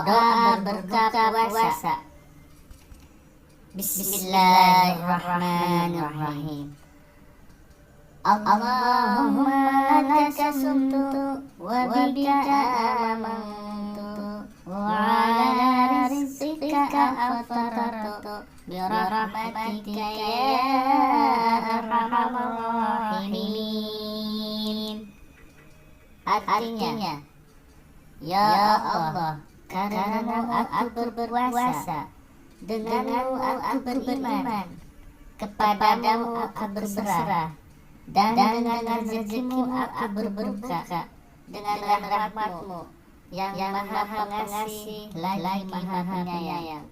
Doa berbuka puasa. Bismillahirrahmanirrahim. Allahumma laka sumtu wa bika amantu wa ala rizqika aftartu bi rahmatika ya arhamar rahimin. Artinya, ya Allah, karenamu aku berpuasa, denganmu aku beriman, kepadamu aku berserah, dan dengan rezekimu aku berbuka, dengan rahmatmu yang maha pengasih lagi maha penyayang.